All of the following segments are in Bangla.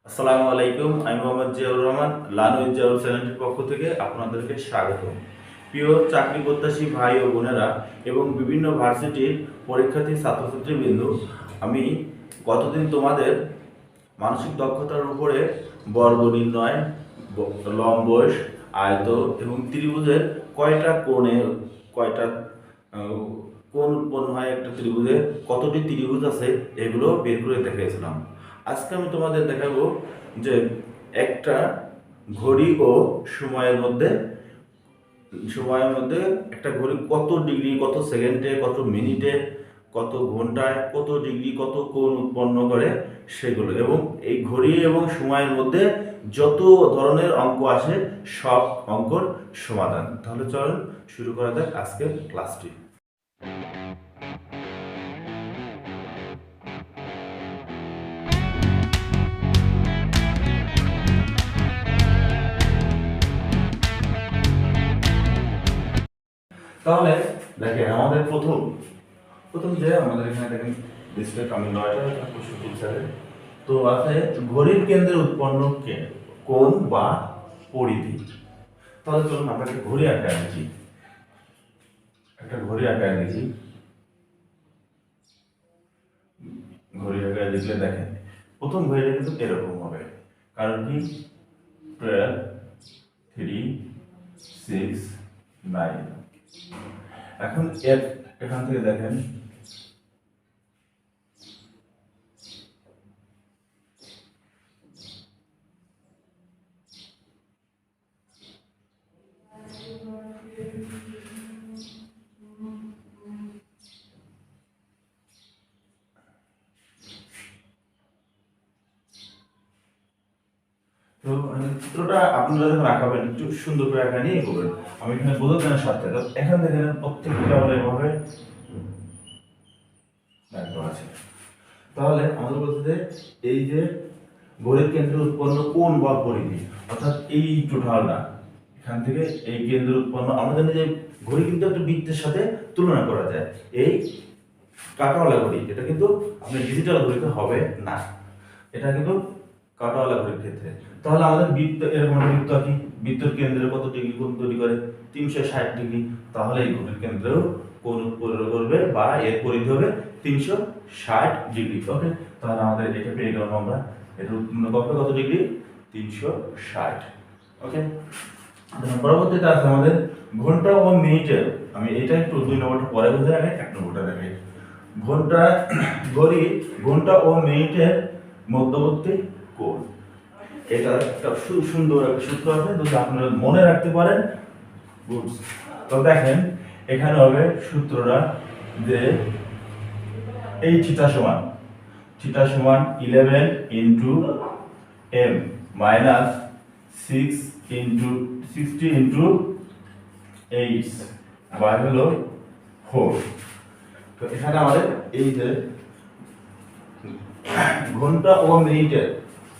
আসসালামু আলাইকুম, আমি মোহাম্মদ জিয়াউর রহমান। লানু জিয়াউর চ্যানেলটির পক্ষ থেকে আপনাদেরকে স্বাগত। প্রিয় চাকরি প্রত্যাশী ভাই ও বোনেরা এবং বিভিন্ন ভার্সিটির পরীক্ষার্থী ছাত্রছাত্রীবৃন্দ, আমি গতদিন তোমাদের মানসিক দক্ষতার উপরে বর্গ নির্ণয়, লম্বস, আয়ত এবং ত্রিভুজের কয়টা কোণে কয়টা কোণ উৎপন্ন হয় একটা ত্রিভুজে, কতটি ত্রিভুজ আছে, এগুলো বের করে দেখিয়েছিলাম। আজকে আমি তোমাদের দেখাবো যে একটা ঘড়ি ও সময়ের মধ্যে একটা ঘড়ি কত ডিগ্রি, কত সেকেন্ডে, কত মিনিটে, কত ঘন্টায়, কত ডিগ্রি, কত কোণ উৎপন্ন করে সেগুলো, এবং এই ঘড়ি এবং সময়ের মধ্যে যত ধরনের অঙ্ক আসে সব অঙ্কর সমাধান। তাহলে চলুন শুরু করা যাক আজকের ক্লাসটি। তাহলে দেখেন, আমাদের প্রথম যে আমাদের এখানে দেখেন ডিসপ্লে আমি 9টা প্রশ্ন তুলছে। তো আছে ঘড়ির কেন্দ্রে উৎপন্ন কোণ বা পরিধি। তাহলে চলুন আমরা একটা ঘড়ি আঁকায় লিখি। ঘড়ি আঁকায় লিখলে দেখেন প্রথম ঘড়িটা কিন্তু এরকম হবে, কারণ কি 12, 3, 6, 9। এখন এখান থেকে দেখেন তো চিত্রটা আপনারা যখন আঁকাবেন একটু সুন্দর করে আঁকা নিয়ে করবেন। আমি এখানে বোঝানোর সাথে তো এখান থেকে প্রত্যেকটা আমরা এভাবে আছে। তাহলে আমাদের বলতে যে এই যে ঘড়ির কেন্দ্রে উৎপন্ন কোণ বা পরিধি, অর্থাৎ এই টোটালটা এখান থেকে এই কেন্দ্রে উৎপন্ন, আমরা জানি যে ঘড়ি কিন্তু একটা বৃত্তের সাথে তুলনা করা যায়। এই কাঁটাওয়ালা ঘড়ি, এটা কিন্তু আপনার ডিজিটাল ঘড়িতে হবে না, এটা কিন্তু কাঁটাওয়ালা ঘড়ির ক্ষেত্রে। তাহলে আমাদের বৃত্ত, এরকম একটা বৃত্ত আঁকি, বৃত্তের কেন্দ্রে কত ডিগ্রি কোণ তৈরি করে? 360 ডিগ্রি। তাহলে এই ঘড়ির কেন্দ্রেও কোণ উৎপন্ন করবে বা এর পরিধি হবে 360 ডিগ্রি। ওকে, তাহলে আমাদের এটা পেয়ে গেলাম আমরা। এটা উৎপন্ন করবে কত ডিগ্রি? 360। ওকে, পরবর্তীতে আছে আমাদের ঘন্টা ও মিনিটের। আমি এটা একটু 2 নম্বরটা পরে বোঝাই, আগে 1 নম্বরটা দেখাই। ঘন্টা ও মিনিটের মধ্যবর্তী কোণ। এটা একটা সুন্দর একটা সূত্র আছে, যদি আপনারা মনে রাখতে পারেন। তো দেখেন এখানে হবে সূত্রটা যে এই থিটা সমান 11 into m minus 60 into 8 by হলো 4। তো এখানে আমাদের এই যে ঘন্টা ও মিনিটের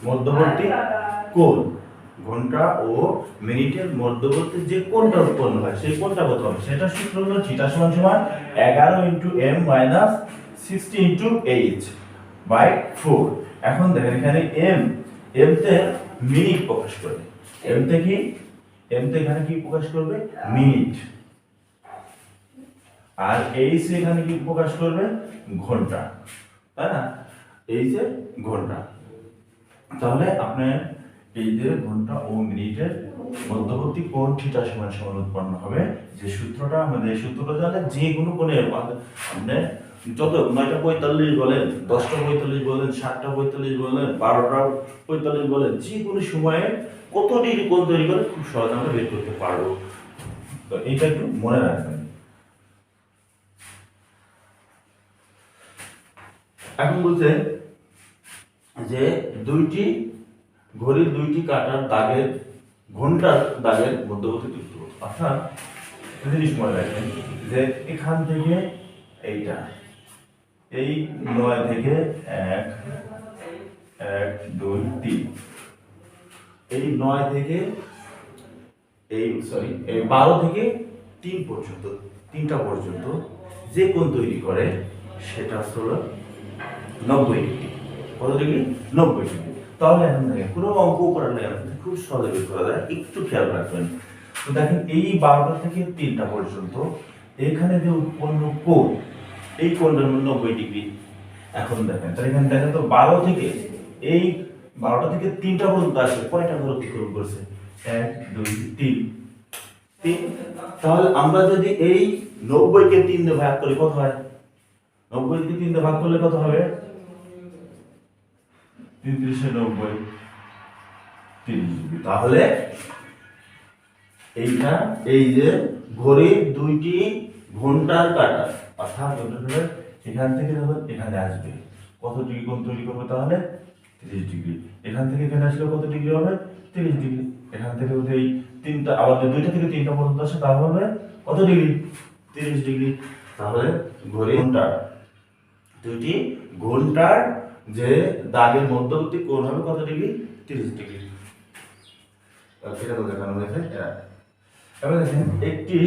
মধ্যবর্তী কোণ, ঘন্টা ও মিনিটের মধ্যবর্তী যে কোণটা উৎপন্ন হয় সেই কোণটা কত হবে? সেটা সূত্র হলো থিটা সমান 11 into m minus 60 into 8 by 4। এখন দেখেন এখানে m তে মিনিট প্রকাশ করবে, m তে এখানে কি প্রকাশ করবে? মিনিট। আর h এখানে কি প্রকাশ করবে? ঘন্টা, তাই না? এই যে ঘন্টা। তাহলে আপনার এই যে ঘন্টা ও মিনিটের মধ্যবর্তী কোণ থিটা সমান উৎপন্ন হবে যে সূত্রটা, আমাদের এই সূত্রটা জানলে যে কোনো কোণে আপনি যত 9টা 45 বলেন, 10টা 45 বলেন, 7টা 45 বলেন, 12টা 45 বলেন, যে কোনো সময়ে কত ডিগ্রি কোণ তৈরি করে খুব সহজে আমরা বের করতে পারবো। তো এইটা একটু মনে রাখবেন। এখন বলতে যে ঘড়ির 2টি কাঁটার দাগের, ঘন্টার দাগের মধ্যবর্তী দূরত্ব। অর্থাৎ জিনিস মনে রাখবেন যে এখান থেকে এইটা, এই 9 থেকে 1 2 3, এই 9 থেকে এই 12 থেকে 3 পর্যন্ত, 3টা পর্যন্ত যে কোণ তৈরি করে সেটা হলো 90 ডিগ্রি। কত ডিগ্রি? 90 ডিগ্রি। তাহলে এখন দেখেন কোনো অঙ্ক করার লাগে না, খুব সহজে বের করা যায়, একটু খেয়াল রাখবেন। তো দেখেন এই 12টা থেকে 3টা পর্যন্ত এখানে যে উৎপন্ন কোণ, এই কোণটার মধ্যে 90 ডিগ্রি। এখন দেখেন তাহলে এখানে দেখেন তো 12 থেকে এই 12টা থেকে 3টা পর্যন্ত আসে কয়টা ঘর অতিক্রম করছে? 1 2 3 3। তাহলে আমরা যদি এই 90 কে 3 দিয়ে ভাগ করি কত হয়? 90 কে 3 দিয়ে ভাগ করলে কত হবে? 3 3 90 30 ডিগ্রি। তাহলে এইটা এই যে ঘড়ির দুইটি ঘন্টার কাঁটা, অর্থাৎ এখান থেকে যখন এখানে আসবে কত ডিগ্রি কোণ তৈরি করবে? তাহলে 30 ডিগ্রি। এখান থেকে এখানে আসলে কত ডিগ্রি হবে? 30 ডিগ্রি। এখান থেকে যদি এই তিনটা আবার দুইটা থেকে 3টা পর্যন্ত আসে তাহলে হবে কত ডিগ্রি? 30 ডিগ্রি। তাহলে ঘড়ির ঘন্টার দুইটি ঘন্টার যে দাগের মধ্যবর্তী কোণ হবে কত ডিগ্রি? 30 ডিগ্রি। এটা তো দেখানো হয়েছে। এবার দেখেন একটি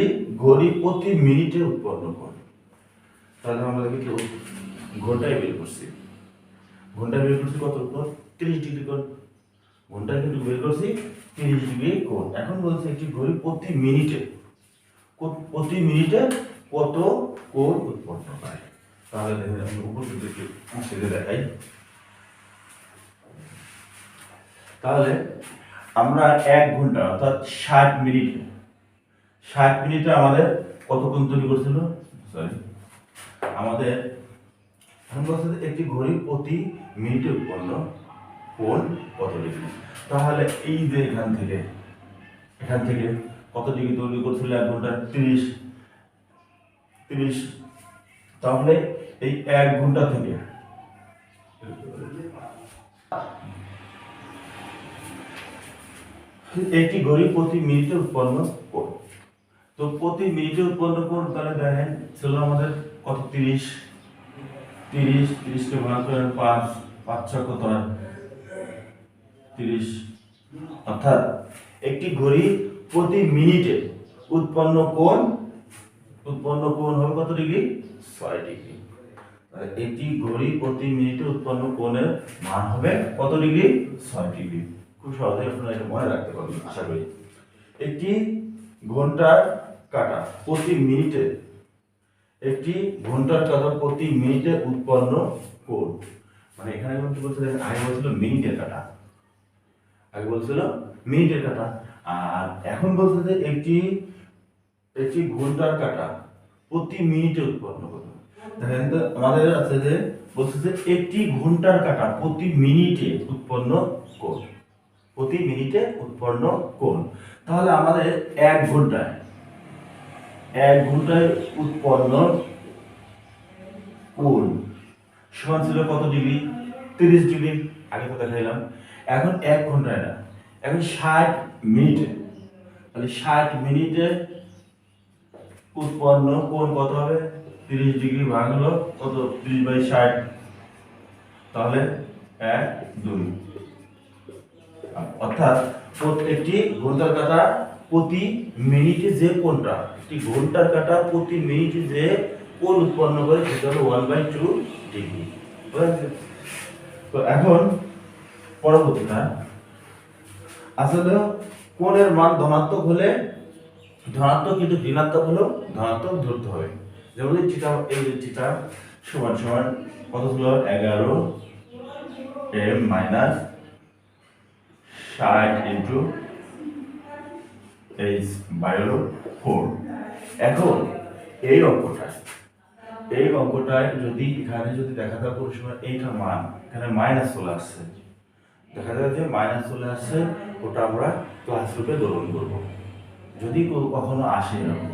ঘড়ি প্রতি মিনিটে উৎপন্ন কোণ। তাহলে আমরা দেখি ঘন্টায় বের করছি, ঘন্টায় বের করছি কত কোণ? 30 ডিগ্রি কোণ। ঘন্টায় কিন্তু বের করছি 30 ডিগ্রি কোণ। এখন বলছে একটি ঘড়ি প্রতি মিনিটে কত কোণ উৎপন্ন করে। তাহলে দেখেন আমি উপর থেকে মুছে দেখাই। তাহলে আমরা 1 ঘন্টা অর্থাৎ 60 মিনিটে আমাদের কত কোণ তৈরি করছিল? সরি, আমাদের এখন বলছে একটি ঘড়ি প্রতি মিনিটে উৎপন্ন কোণ কত ডিগ্রি। তাহলে এই যে এখান থেকে কত ডিগ্রি তৈরি করছিল? 1 ঘন্টা 30। তাহলে এই 1 ঘন্টা থেকে একটি ঘড়ি প্রতি মিনিটে উৎপন্ন কোণ। তো প্রতি মিনিটে উৎপন্ন কোণ তাহলে দেখেন ছিল আমাদের কত? 30 কে ভাগ করেন 5 5 6 কত হয়? 30। অর্থাৎ একটি ঘড়ি প্রতি মিনিটে উৎপন্ন কোণ হবে কত ডিগ্রি? 6 ডিগ্রি। তাহলে একটি ঘড়ি প্রতি মিনিটে উৎপন্ন কোণের মান হবে কত ডিগ্রি? 6 ডিগ্রি। খুব সহজে আপনারা এটা মনে রাখতে পারবেন আশা করি। একটি ঘন্টার কাঁটা প্রতি মিনিটে উৎপন্ন কোণ, মানে এখানে কি বলছে দেখেন, আগে বলছিল মিনিটের কাঁটা, আর এখন বলছে যে একটি ঘন্টার কাঁটা প্রতি মিনিটে উৎপন্ন কোণ। দেখেন তো আমাদের আছে যে বলছে যে একটি ঘন্টার কাঁটা প্রতি মিনিটে উৎপন্ন কোণ। তাহলে আমাদের 1 ঘন্টায় উৎপন্ন কোণ সমান ছিল কত ডিগ্রি? 30 ডিগ্রি। আগে তো দেখাইলাম। এখন 1 ঘন্টায় না, এখন 60 মিনিটে। তাহলে 60 মিনিটে উৎপন্ন কোণ কত হবে? 30 ডিগ্রি ভাগ হলো কত? 30/60। তাহলে 1 2। অর্থাৎ প্রত্যেকটি ঘন্টার কাঁটা প্রতি মিনিটে যে কোণটা, একটি ঘন্টার কাঁটা প্রতি মিনিটে যে কোণ উৎপন্ন করে সেটা হলো 1/2 ডিগ্রি। তো এখন পরবর্তীটা আসলে কোণের মান ধনাত্মক হলে ধনাত্মক, কিন্তু ঋণাত্মক হলেও ধনাত্মক ধরতে হবে। যেমন এই যে থিটা সমান কত ছিল? 11 m মাইনাস 60 ইন্টু h/4। এখন এই অঙ্কটায় যদি এখানে দেখা যায় কোনো সময় এইটা মান এখানে মাইনাস চলে আসছে, দেখা যায় যে মাইনাস চলে আসছে, ওটা আমরা ক্লাস রূপে গ্রহণ করব। যদি কখনো আসে এরকম,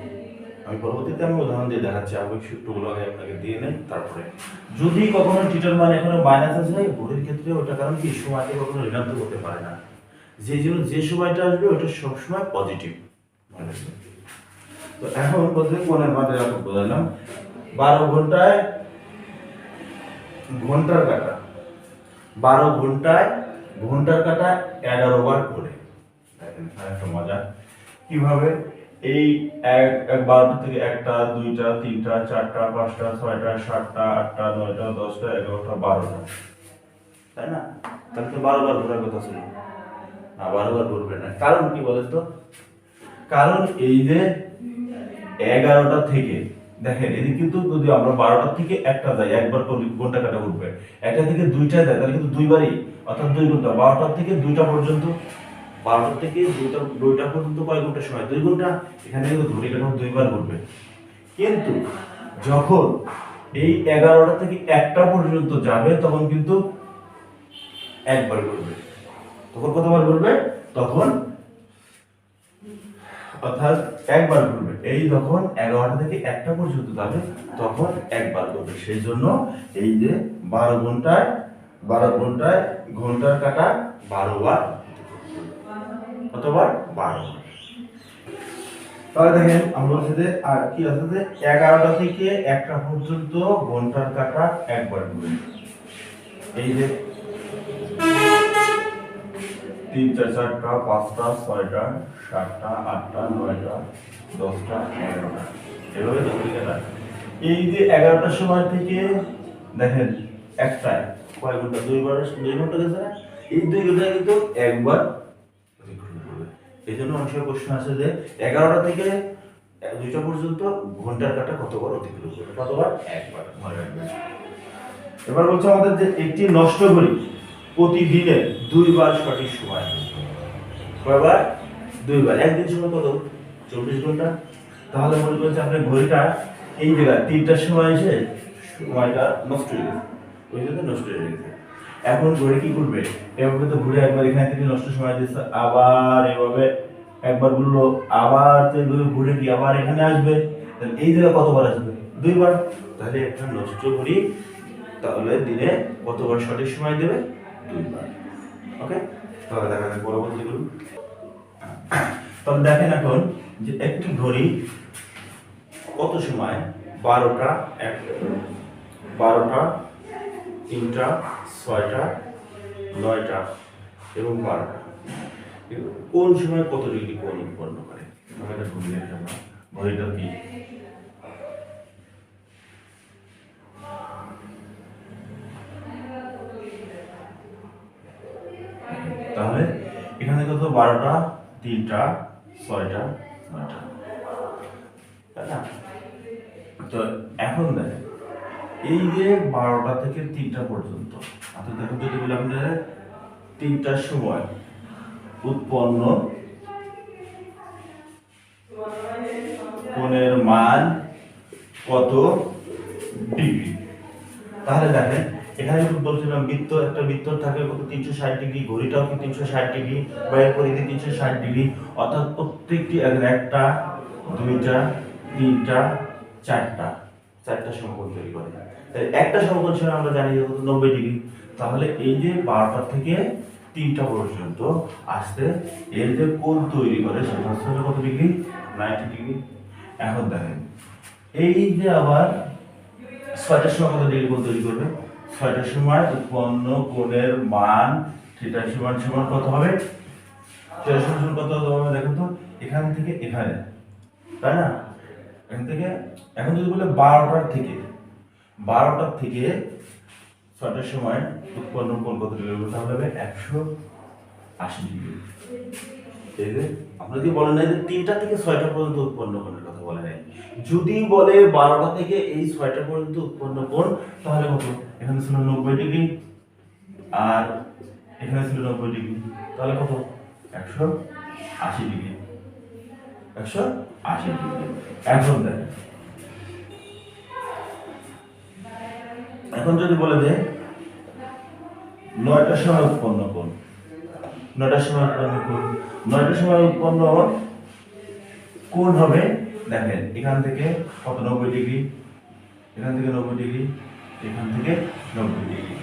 আমি পরবর্তীতে উদাহরণ দিয়ে দেখাচ্ছি, আগে সূত্রগুলো আগে আপনাকে দিয়ে নেই। তারপরে যদি কখনো থিটার মান এখানে মাইনাস আসে, ঘড়ির ক্ষেত্রে ওটা কারণ কি সময়টা কখনো ঋণাত্মক হতে পারে না, যে সময়টা আসবে ওটা সবসময় পজিটিভ। তো এখন বলতে কোণের মান এরকম বোঝালাম। 12 ঘন্টায় ঘন্টার কাঁটা 12 ঘন্টায় ঘন্টার কাঁটা 11 বার করে। দেখেন একটা মজা কিভাবে এই 12টা থেকে 1টা 2টা 3টা 4টা 5টা 6টা 7টা 8টা 9টা 10টা 11টা 12টা, তাই না? তাহলে তো 12 বার ঘোরার কথা ছিল না, 12 বার ঘুরবে না। কারণ কি বলেন তো? কারণ এই যে 11টা থেকে দেখেন, এদিকে কিন্তু যদি আমরা 12টা থেকে একটা যাই, একবার ঘন্টা কাটা ঘুরবে, একটা থেকে দুইটা যায় তাহলে কিন্তু দুইবারই, অর্থাৎ 2 ঘন্টা। 12টা থেকে 2টা পর্যন্ত, 12টা থেকে 2টা পর্যন্ত কয় ঘন্টা সময়? 2 ঘন্টা। এখানে কিন্তু ঘড়ি কাটা দুইবার ঘুরবে। কিন্তু যখন এই 11টা থেকে 1টা পর্যন্ত যাবে তখন কিন্তু একবার ঘুরবে। তখন কতবার ঘুরবে? তখন অর্থাৎ একবার ঘুরবে। এই যখন 11টা থেকে 1টা পর্যন্ত যাবে তখন একবার ঘুরবে। সেই জন্য এই যে 12 ঘন্টায় ঘন্টার কাটা 12 বার, কতবার? 12 বার। তাহলে দেখেন আমরা বলছি যে আর কি আছে যে 11টা থেকে 1টা পর্যন্ত ঘন্টার কাটা একবার ঘুরবে। এই যে 3, 4, 4টা, 5টা, 6টা, 7টা, 8টা, 9টা, 10টা, 11টা, এভাবে ঘড়ি কাটা। এই যে 11টার সময় থেকে দেখেন একটায় কয় ঘন্টা? 2 ঘন্টা গেছে না? এই 2 ঘন্টায় কিন্তু একবার অতিক্রম করবে। এই জন্য অনেক সময় প্রশ্ন আছে যে 11টা থেকে 2টা পর্যন্ত ঘন্টার কাটা কতবার অতিক্রম করবে? কতবার? একবার। মনে রাখবেন। এবার বলছে আমাদের যে একটি নষ্ট ঘড়ি প্রতিদিনে 2 বার সঠিক সময়। কয়বার? 2 বার। একদিন সময় কত? 24 ঘন্টা। তাহলে মনে করছে আপনার ঘড়িটা এই জায়গায় 3টার সময় এসে সময়টা নষ্ট হয়ে গেছে, ওই জন্য নষ্ট হয়ে গেছে। এখন ঘড়ি কি করবে? এভাবে তো ঘুরে একবার এখান থেকে নষ্ট সময় দিচ্ছে, আবার এভাবে একবার ঘুরলো, আবার তো এইভাবে ঘুরে কি আবার এখানে আসবে। তাহলে এই জায়গায় কতবার আসবে? 2 বার। তাহলে একটা নষ্ট ঘড়ি তাহলে দিনে কতবার সঠিক সময় দেবে? 2 বার। ওকে, তাহলে দেখা যাক পরবর্তী করুন। তাহলে দেখেন এখন যে একটি ঘড়ি কত সময় 12টা, 3টা, 6টা, 9টা এবং 12টা কোন সময় কত ডিগ্রি কোণ উৎপন্ন করে? এটা ঘড়ির জন্য ঘড়িটা কি? তাহলে এখানে কত? 12টা, 3টা, 6টা, 9টা, তাই না? তো এখন দেখেন এই যে 12টা থেকে 3টা পর্যন্ত, অর্থাৎ দেখুন যদি বলি আপনাদের 3টার সময় উৎপন্ন কোণের মান কত ডিগ্রি? তাহলে দেখেন এখানে কিন্তু বলছিলাম বৃত্ত, একটা বৃত্ত থাকে কত? 360 ডিগ্রি। ঘড়িটাও কি 360 ডিগ্রি বা এর পরিধি 360 ডিগ্রি। অর্থাৎ প্রত্যেকটি একটা, দুইটা, তিনটা, চারটা সমকোণ তৈরি করে। একটা সমকোণ সময় আমরা জানি যে 90 ডিগ্রি। তাহলে এই যে 12টা থেকে 3টা পর্যন্ত আসতে এর যে কোণ তৈরি করে সেটা হচ্ছে কত ডিগ্রি? 90 ডিগ্রি। এখন দেখেন এই যে আবার 6টার সময় কত ডিগ্রি কোণ তৈরি করবে? 6টার সময় উৎপন্ন কোণের মান থিটা সমান সমান কত হবে? থিটা সমান কত হবে দেখো তো, এখান থেকে এখানে, তাই না? এখান থেকে এখন যদি বলে 12টার থেকে 6টার সময় উৎপন্ন কোণ কত ডিগ্রি হবে? তাহলে হবে 180 ডিগ্রি। এই যে আপনি যদি বলেন না যে 3টা থেকে 6টা পর্যন্ত উৎপন্ন কোণের কথা বলে নাই, যদি বলে 12টা থেকে এই 6টা পর্যন্ত উৎপন্ন কোণ, তাহলে কত? এখানে ছিল 90 ডিগ্রি আর এখানে ছিল 90 ডিগ্রি, তাহলে কত? 180 ডিগ্রি। 180 ডিগ্রি। এখন দেখেন এখন যদি বলে যে 9টার সময় উৎপন্ন কোণ, 9টার সময় উৎপন্ন কোণ, 9টার সময় উৎপন্ন কোণ হবে দেখেন এখান থেকে কত? 90 ডিগ্রি, এখান থেকে 90 ডিগ্রি, এখান থেকে 90 ডিগ্রি।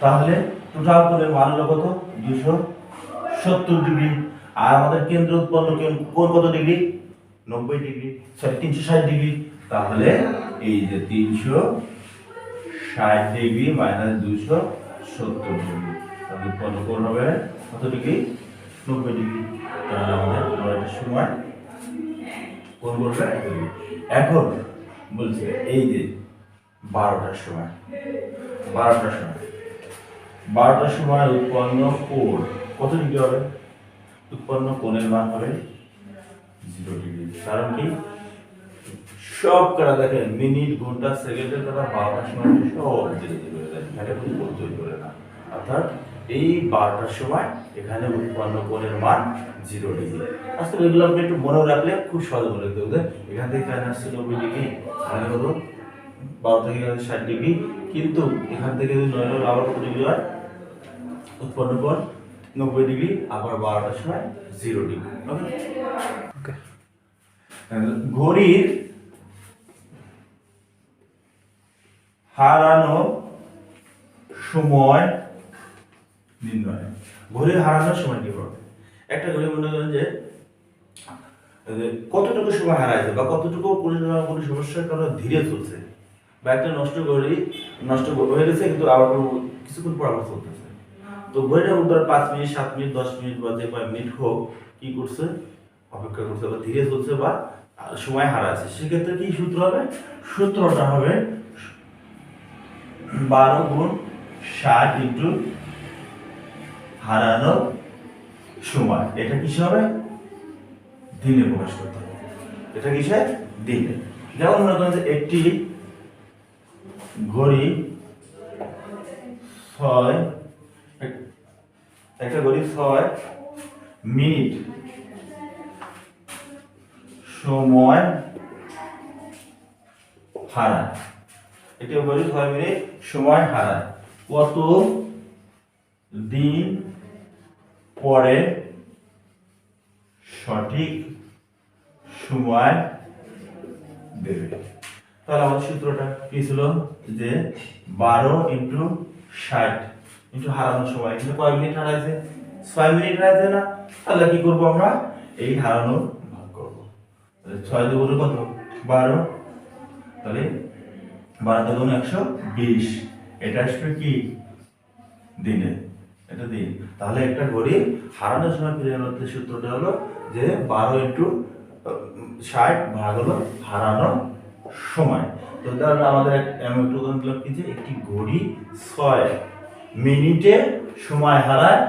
তাহলে টোটাল কোণের মান হলো কত? 270 ডিগ্রি। আর আমাদের কেন্দ্র উৎপন্ন কোণ কত ডিগ্রি? 90 degree, sorry 360 degree. তাহলে এই যে 360 ডিগ্রি মাইনাস 270 ডিগ্রি, তাহলে উৎপন্ন কোণ হবে কত ডিগ্রি? 90 ডিগ্রি। তাহলে আমাদের 9টার সময় কোণ বলবে 1 ডিগ্রি। এখন বলছে এই যে 12টার সময় 12টার সময় উৎপন্ন কোণ কত ডিগ্রি হবে? উৎপন্ন কোণের মান হবে 0 ডিগ্রি। কারণ কি সব করা দেখেন মিনিট ঘন্টা সেকেন্ডের কথা 12টার সময় সব ধীরে ধীরে হয়ে যায়, এখানে কোনো কোণ তৈরি করে না। অর্থাৎ এই 12টার সময় এখানে উৎপন্ন কোণের মান 0 ডিগ্রি। আসলে এগুলো আপনি একটু মনে রাখলে খুব সহজে মনে রাখতে হবে। এখান থেকে এখানে আসছে 90 ডিগ্রি, এখানে কত 12 থেকে 60 ডিগ্রি, কিন্তু এখান থেকে যদি 9 আবার কত ডিগ্রি হয় উৎপন্ন কোণ 90 ডিগ্রি, আবার 12টার সময় 0 ডিগ্রি। ওকে, ঘড়ির হারানো সময় নির্ণয়। ঘড়ির হারানোর সময় কি হবে? একটা ঘড়ি মনে করেন যে কতটুকু সময় হারাইছে বা কতটুকু কোনো সমস্যার কারণে ধীরে চলছে, বা একটা নষ্ট হয়ে গেছে কিন্তু আবার কিছুক্ষণ পর আবার চলতেছে। তো ঘড়িটা ধর 5 মিনিট 7 মিনিট 10 মিনিট বা যে কয়েক মিনিট হোক কি করছে, অপেক্ষা করছে বা ধীরে চলছে বা সময় হারাচ্ছে, সেক্ষেত্রে কি সূত্র হবে? সূত্রটা হবে 12 গুণ 60 ইন্টু হারানো সময়। এটা কিসে হবে? দিনে প্রকাশ করতে হবে। এটা কিসে? দিনে। যেমন মনে করেন যে একটি ঘড়ি 6 মিনিট সময় হারায়। একটি ঘড়ি 6 মিনিট সময় হারায়, কত দিন পরে সঠিক সময় দেবে? তাহলে আমাদের সূত্রটা কি ছিল? যে 12 ইন্টু 60 ইন্টু হারানোর সময়, কিন্তু কয় মিনিট হারাইছে? 6 মিনিট হারাইছে না? তাহলে কি করবো আমরা? এই হারানোর ভাগ করবো। 6 দিয়ে বলে কত? 12, তাহলে 12 × 120, এটা আসবে কি দিনে, এটা দিন। তাহলে একটা ঘড়ি হারানোর সময় ফিরে আনার সূত্রটা হলো যে 12 ইন্টু 60 ভাগ হলো হারানো সময়। তো তাহলে আমাদের একটু উদাহরণ দিলাম কি, যে একটি ঘড়ি 6 মিনিটে সময় হারায়,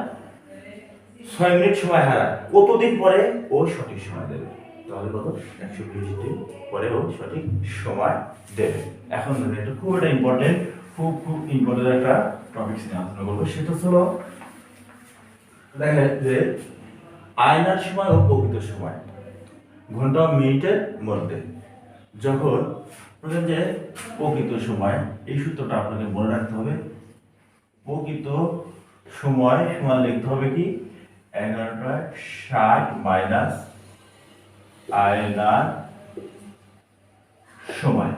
6 মিনিট সময় হারায়, কতদিন পরে ও সঠিক সময় দেবে? তাহলে কত? 120 দিন পরে ও সঠিক সময় দেবে। এখন এটা খুব একটা ইম্পর্টেন্ট, খুব ইম্পর্টেন্ট একটা টপিক নিয়ে আলোচনা করবো। সেটা হলো দেখেন যে আয়নার সময় ও প্রকৃত সময় ঘন্টা ও মিনিটের মধ্যে। যখন যে প্রকৃত সময়, এই সূত্রটা আপনাকে মনে রাখতে হবে। প্রকৃত সময় সমান লিখতে হবে কি 11:60 মাইনাস আয়নার সময়।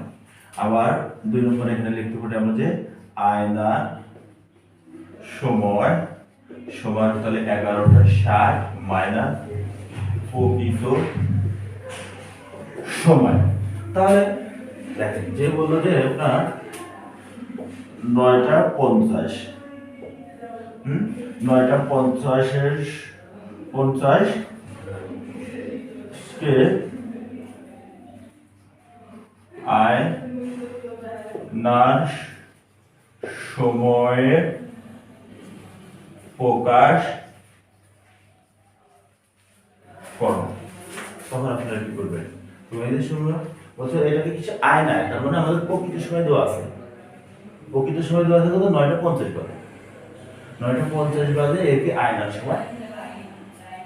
আবার 2 নম্বরে এখানে লিখতে পারি আমরা যে আয়নার সময় সমান, তাহলে 11:60 মাইনাস প্রকৃত সময়। তাহলে দেখেন যে বললো যে আপনার 9:50, 9:50 কে আয়নার সময়ে প্রকাশ করো। তখন আপনারা কি করবেন? তোমাদের সময় বলছে এটাকে কিছু আয়না, তার মানে আমাদের প্রকৃত সময় দেওয়া আছে। প্রকৃত সময় দেওয়া আছে কত? 9:50 বাজে। 9:50 বাজে একে আয়নার সময়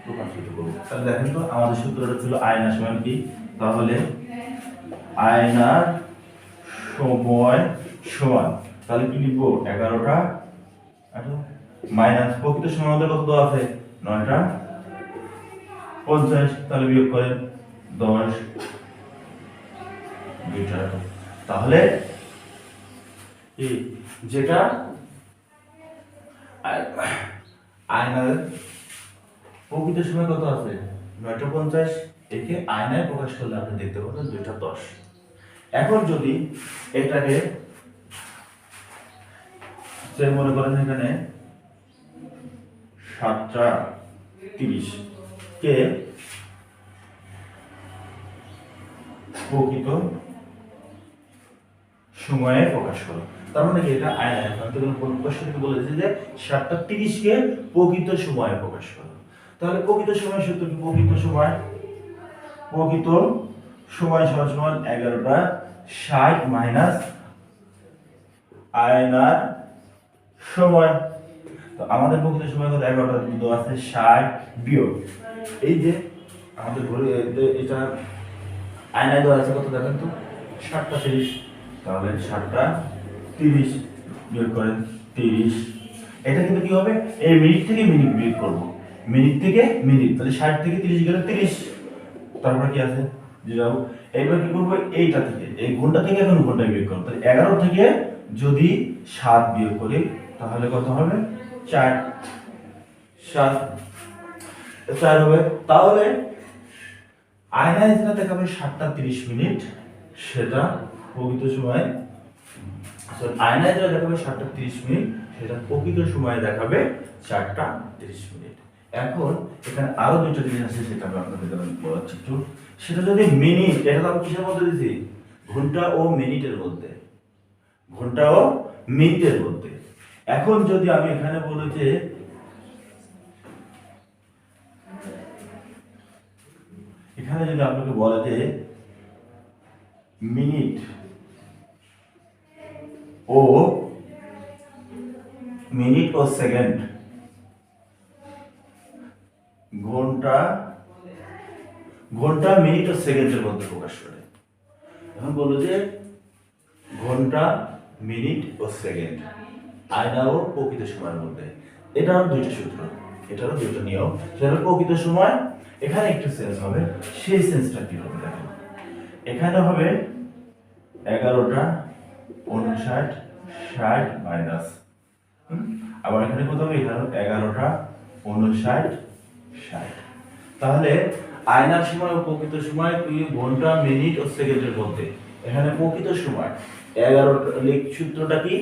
রূপান্তরিত করবো। তাহলে দেখেন তো আমাদের সূত্রটা ছিল আয়নার সময় কি, তাহলে আয়নার সময় সমান, তাহলে কি লিখবো? 11টা মাইনাস প্রকৃত সময় আমাদের কত দেওয়া আছে? 9:50, তাহলে বিয়োগ করেন 10 মিটার। তাহলে যেটা আয়নার প্রকৃত সময় কত আছে? 9:50, একে আয়নায় প্রকাশ করলে আপনি দেখতে পাবেন 2:10। এখন যদি এটাকে মনে করেন এখানে 7:30 কে প্রকৃত সময়ে প্রকাশ করো, তার মানে কি এটা আয়না এখন তো প্রশ্ন থেকে বলেছে যে 7:30 কে প্রকৃত সময়ে প্রকাশ করো। তাহলে প্রকৃত সময় সূত্র কি? প্রকৃত সময় সমান 11:60 মাইনাস আয়নার সময়। তো আমাদের প্রকৃত সময় কত? 11টা দেওয়া আছে 60 বিয়োগ এই যে আমাদের ঘরে এটা আয়নায় দেওয়া আছে কত দেখেন তো 7:30। তাহলে 7:30 বিয়োগ করেন 30। এটা কিন্তু কি হবে? এই মিনিট থেকে মিনিট বিয়োগ করব, মিনিট থেকে মিনিট, তাহলে 60 থেকে 30 গেলে 30। তারপর কি আছে? যাও এইবার কি করব? এইটা থেকে এই ঘন্টা থেকে এখন ঘন্টায় বিয়োগ করব। তাহলে 11 থেকে যদি 7 বিয়োগ করি তাহলে কত হবে? 4 হবে। তাহলে আয়নায় যেটা দেখাবে 7:30 সেটা প্রকৃত সময়, আয়নায় যেটা দেখাবে 7:30 সেটা প্রকৃত সময় দেখাবে 4:30। এখন এখানে আরো দুটো জিনিস আছে সেটা আমি আপনাদের বলাচ্ছি একটু। সেটা যদি মিনিট, এটা তো আমি কিসের মধ্যে দিছি? ঘন্টা ও মিনিটের মধ্যে, ঘন্টা ও মিনিটের মধ্যে। এখন যদি আমি এখানে বলি যে এখানে যদি আপনাকে বলা যে মিনিট ও সেকেন্ড, ঘন্টা মিনিট ও সেকেন্ডের মধ্যে প্রকাশ করে। এখন বললো যে ঘন্টা মিনিট ও সেকেন্ড আয়না ও প্রকৃত সময়ের মধ্যে। এটারও দুইটা সূত্র, এটারও দুইটা নিয়ম। সেটা প্রকৃত সময় এখানে একটু চেঞ্জ হবে। সেই চেঞ্জটা কি হবে দেখেন, এখানে হবে 11:59 মাইনাস, আবার এখানে কত হবে? এখানে 11:59। তাহলে আয়নার সময় ও প্রকৃত সময় ঘন্টা মিনিট ও সেকেন্ডের মধ্যে। এখানে প্রকৃত সময় 11, সূত্রটা কি?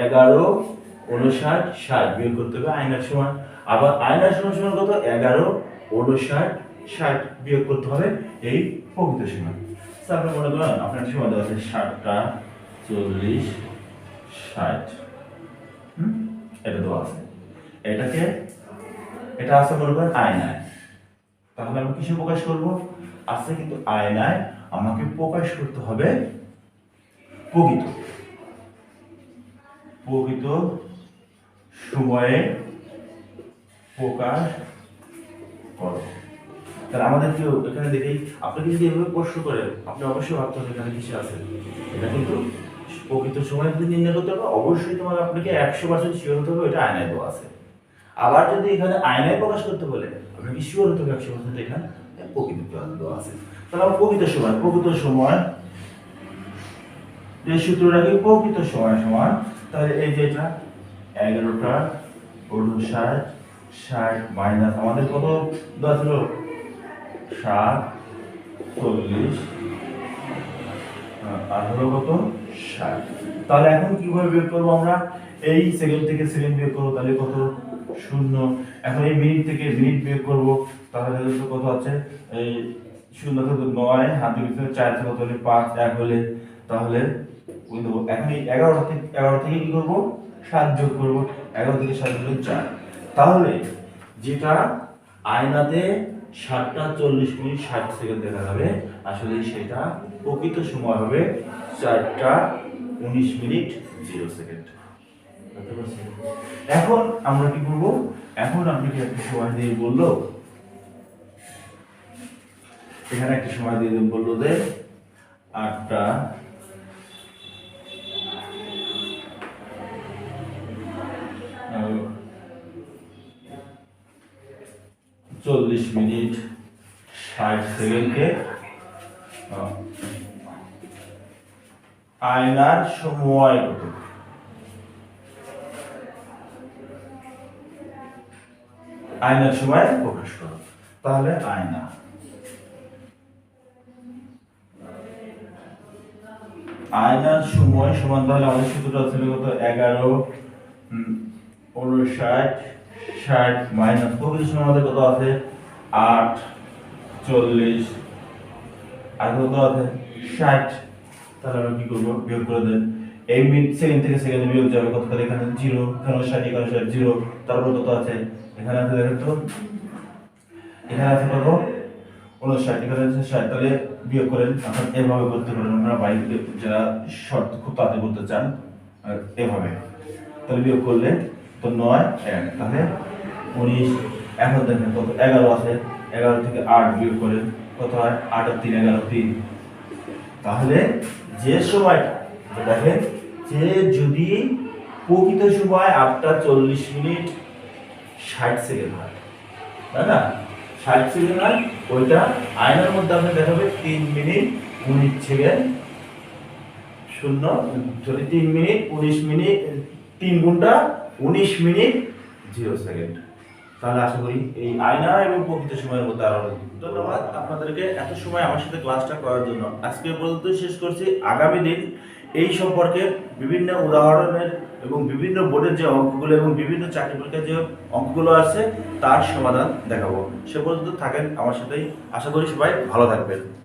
11:59 বিয়োগ করতে হবে আয়নার সময়। আবার আয়নার সময় সমান কত? 11:59 বিয়োগ করতে হবে এই প্রকৃত সময়। আপনি মনে করেন আপনার সময় দেওয়া আছে 7:40 এটা দেওয়া আছে, এটা আছে মনে করেন আয়নায়। তাহলে আমি কিসে প্রকাশ করব? আছে কিন্তু আয়নায়, আমাকে প্রকাশ করতে হবে প্রকৃত সময়ে প্রকাশ করো। তাহলে আমাদের কি এখানে দেখেই আপনাকে যদি এভাবে প্রশ্ন করেন আপনি অবশ্যই ভাবতে হবে এখানে কিসে আছে। এটা কিন্তু প্রকৃত সময় যদি নির্ণয় করতে হবে অবশ্যই তোমার আপনাকে 100% শিওর হতে হবে এটা আয়নায় দেওয়া আছে। আবার যদি এখানে আয়নায় প্রকাশ করতে বলে আপনাকে শিওর হতে হবে 100% এখানে প্রকৃত দেওয়া আছে। তাহলে প্রকৃত সময় এই সূত্রটা কি? প্রকৃত সময় সমান, তাহলে এই যে এটা 11:59 মাইনাস আমাদের কত দেওয়া ছিল? 7:40 আর হলো কত? 60। তাহলে এখন কিভাবে বের করবো আমরা? এই সেকেন্ড থেকে সেকেন্ড বের করবো, তাহলে কত? 0। এখন এই মিনিট থেকে মিনিট বের করবো, তাহলে কত আছে? এই 0 থেকে 9, হাতের ভিতরে 4 থেকে কত হলে 5, 1 হলে তাহলে ওই দেবো। এখন এই 11 থেকে কি করবো? 7 যোগ করবো। 11 থেকে 7 যোগ 4। তাহলে যেটা আয়নাতে 7:40 দেখা যাবে আসলে সেটা প্রকৃত সময় হবে 4:19 এখন আমরা কি করব? এখন আপনাকে একটা সময় দিয়ে বললো, এখানে একটা সময় দিয়ে বললো যে 8:40:60 আয়নার সময় কত? আয়নার সময় প্রকাশ করো। তাহলে আয়নার সময় সমান, তাহলে আমাদের সূত্রটা ছিল কত? 11:59 মাইনাস প্রকৃত সময় আমাদের কত আছে? 8:40 আর কত আছে? 60। তাহলে আমরা কি করবো? বিয়োগ করে দেন। এই সেকেন্ড থেকে সেকেন্ড বিয়োগ যাবে কত, তাহলে এখানে 0, এখানে 60 এখানে 0, তারপর কত আছে এখানে আছে দেখেন তো, এখানে আছে কত 59, এখানে আছে 60, তাহলে বিয়োগ করেন। এখন এভাবে করতে পারেন আপনারা, বাইরে যারা শর্ট খুব তাড়াতাড়ি করতে চান আর এভাবে, তাহলে বিয়োগ করলে তো 9 1, তাহলে 19। এখন দেখেন কত 11 আছে, 11 থেকে 8 বিয়োগ করেন কত হয়, 8 আর 3 11 3। তাহলে যে সময়টা দেখেন, যে যদি প্রকৃত সময় 8টা 40 মিনিট 60 সেকেন্ড হয়, তাই না, 60 সেকেন্ড হয়, ওইটা আয়নার মধ্যে আপনি দেখাবে 3 মিনিট 19 সেকেন্ড 3 মিনিট 19 মিনিট, 3 ঘন্টা 19 মিনিট 0 সেকেন্ড। তাহলে আশা করি এই আয়না এবং প্রকৃত সময়ের মধ্যে আরো ধন্যবাদ আপনাদেরকে এত সময় আমার সাথে ক্লাসটা করার জন্য। আজকে পর্যন্ত শেষ করছি। আগামী দিন এই সম্পর্কে বিভিন্ন উদাহরণের এবং বিভিন্ন বোর্ডের যে অঙ্কগুলো এবং বিভিন্ন চাকরি পরীক্ষার যে অঙ্কগুলো আছে তার সমাধান দেখাবো। সে পর্যন্ত থাকেন আমার সাথেই। আশা করি সবাই ভালো থাকবেন।